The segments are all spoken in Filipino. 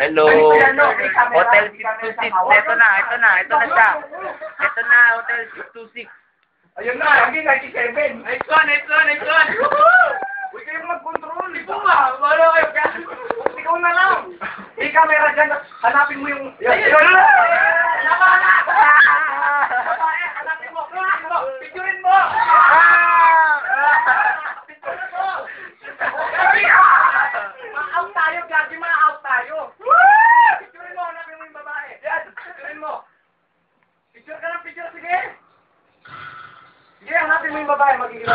Hello. Hotel 626. Ito na siya. Ito na, Hotel 626. Ayun na, lagi 97. Nice one. Huwag kayong mag-control. Ito nga, wala kayo. Ikaw na lang. May camera dyan. Hanapin mo yung... Ayun na! Hanapin mo. Picturein mo. Ma-out tayo, Gagi. Ma-out tayo. Picturein mo. Hanapin mo yung babae. Yan. Picturein mo. Picture ka lang. Picture. Sige. Sige, hanapin mo yung babae. Magiging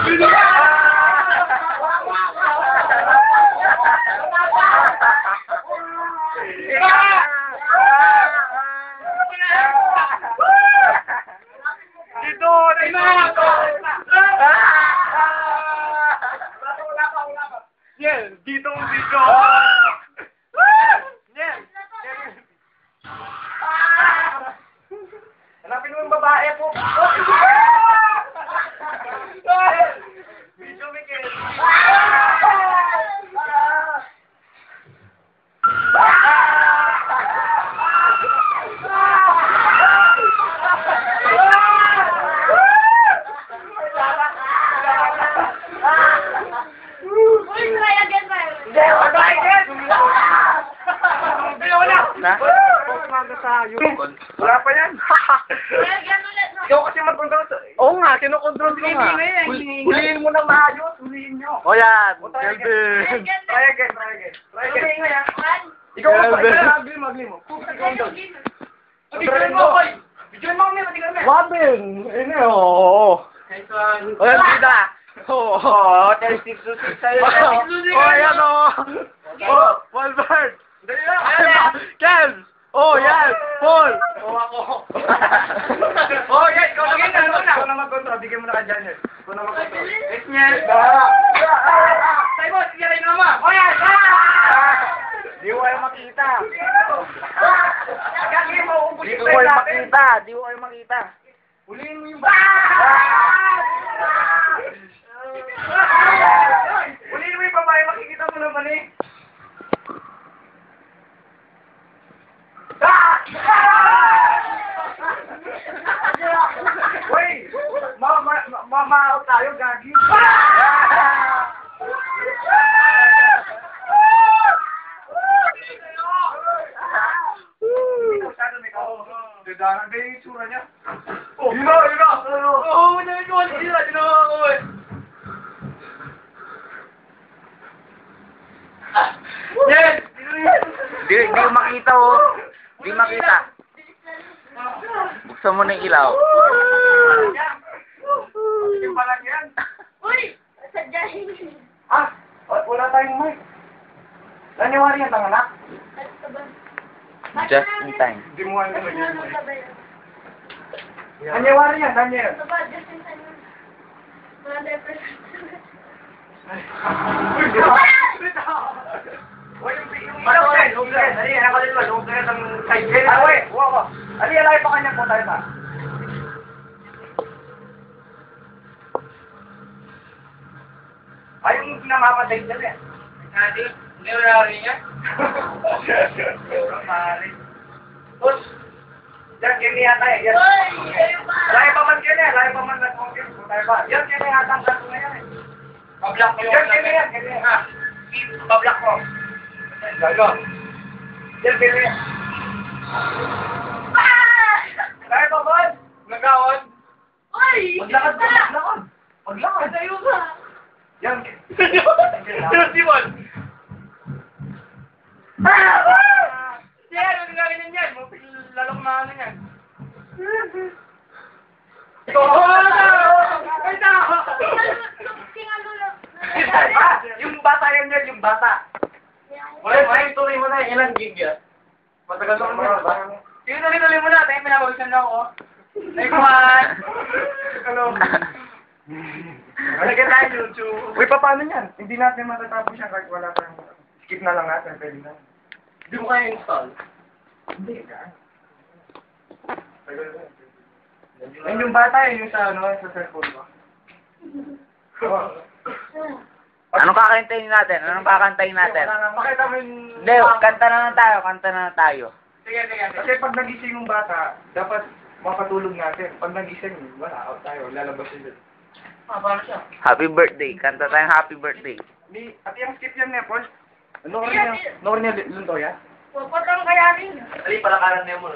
Dito! Yes! Dito! Yes! hanapin mo yung babae po. Video Miguel. Na? Wala pa yan. Ikaw kasi mag-control. Oo nga, kinokontrol ko nga. Huliin mo na maayos. Huliin nyo. O yan! Try Kelvin! again. Ikaw magli mo. Ikaw doon. Picturein mo, boy. Picturein mo kami, pati kami. Robin! Ini, oo. Nice one. O yan, kita! Oo, Hotel 626 sa'yo. O, yan o. O, Walbert! Dali lang. Kel! Oh, yan! Paul! Oo, ako. Oh, yan. Ikaw na. Ikaw na mag-control. Bigyan mo na ka dyan. Ikaw na mag-control. Nice niyan. Tayo mo, sige rin naman. Oh, yan. Di ko kayo makita. Gagi mo, Di ko kayo makita. Huliin mo yung Huliin mo yung babae, makikita mo naman eh. Wait! Ma-out tayo, Gagi. Dadangan ba yung itsura niya? Oh, yun na! Oo, nagawin sila. Tinawag. Yes! Di ko makita oh. Di makita. Buksan mo na yung ilaw. Yung palang yan. Uy! Sadyahin. Ah! Wala tayong mic. Naniwari yan, tanganak. Just in time. Hindi mo alam mo yun. Naniwari yan, Daniel. Alay pa kanya po tayo ba? Ay, yung pinamamatay dyan eh. Nadi, hindi wala rin yan. Tapos, dyan kini yata eh. Laya pa man kini, laya pa man nag-confirm po tayo ba? Yan kini yata ang kaso na yan eh. Pablock mo Yan kini yan, kini yan. Ha? Pablock mo. Gago. Yan kini yan. Laya pa man. Nagawon. Uy! Maglakad. Tayo ka! Yan. Simon! Siya, ano gagawin yan? Lalong maano yan. Yung bata yan, yung bata. Wala, tuloy mo na. Ilang gig yan? Matagal naman yan. Sige, tuloy mo na. Tayo pinabawisan na ako. Ay, kumahan. Ano? Lagyan tayo YouTube. Uy, paano yan? Hindi natin matatapos yan kahit wala tayong... Skip na lang natin, pwede na. Hindi mo kaya install. Hindi ka. Yan yung bata yung sa, sa cellphone mo. Anong kakantayin natin? Anong kakantayin natin? Pakita mo yung... Hindi, kanta na lang tayo, kanta na lang tayo. Sige. Kasi pag nagising yung bata, dapat mapatulog natin. Pag nagising, wala, out tayo, lalabas yun. Paano siya? Happy birthday, kanta tayong happy birthday. At yung skip yan, Nepal. Nornya Luntoya? Puputang kaya rin. Ali, palakaran na yun mo.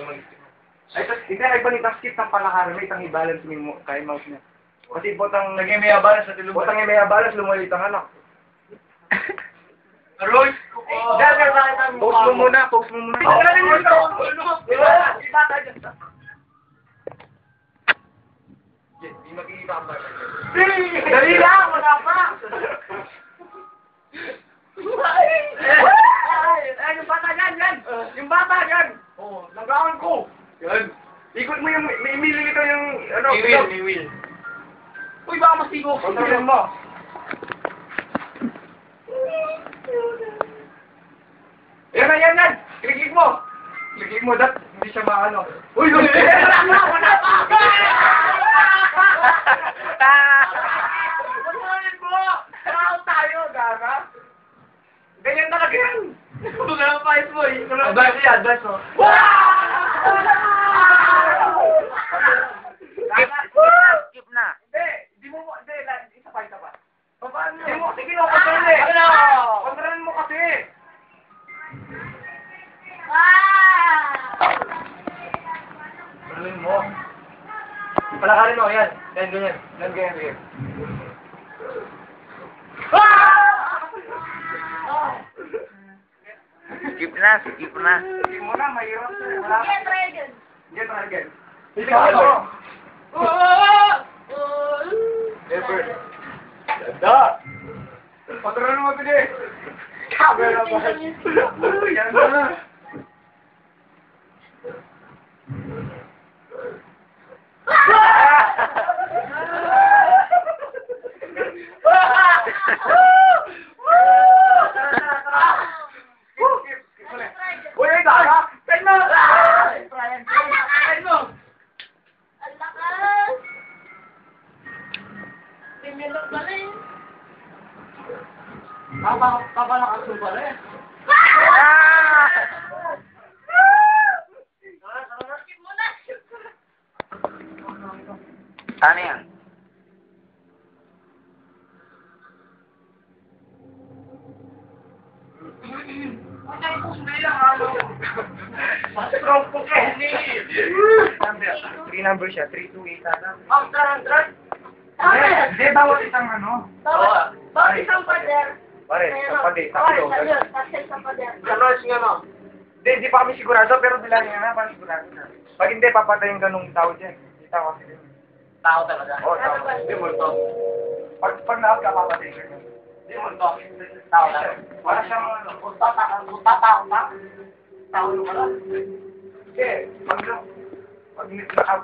Ay, ay panitang skip ng palakaran, may itang i-balance mo kay mouse niya. Kasi botang... Nag-may balas sa tulog. Botang may balas, lumulit ang anak. Roy! Post mo muna. Di makikita ka ba? Dali lang! Wala pa! Ay, yung bata yan! Yung bata yan! Oh, nagawan ko! Yan. Ikot mo yung, may imili ito yung, ano, May will. Uy, baka masigo. kontrolin mo. Yan! Klikik mo! Klikik mo, hindi siya maano. Uy! Wala pa! Kontrolin mo! Tao tayo, gaga! Ganyan talaga yan! Wala ang pais mo eh. Advance mo. Skip na. Hindi, isa pa. Paano? Hindi mo kasi kinokontrol eh. Ano? Kontrolin mo kasi. Kontrolin mo. Palakarin mo, yan. Ganyan. Skip na. Hindi mo na, mahirap. Wala. Get ready. Get again. Hindi mo. Never. Ganda. Kontrolin mo, pili. Camera ba? Yan na. Uy, gaga! Pen mo! Pen mo! Ang lakas. Pinilog ka rin. Papalakas mo pala eh. Skip mo na. Ano yan? Three number siya, 328 ata. Tama. Hindi, bawat isang ano. Bawat isang pader. Pare, isang pati, tatlo. Tapos isang pader. Hindi pa kami sigurado, pero bilangin na, parang sigurado na. Pag hindi, papatayin ka nung tao dyan. Hindi tao kasi din. Tao talaga. Oo, tao. Hindi mo to. Pag na-out ka, papatayin ka dyan. Hindi mo to. Tao lang. Para siyang ano. Tao na pala. Hindi, pag na-out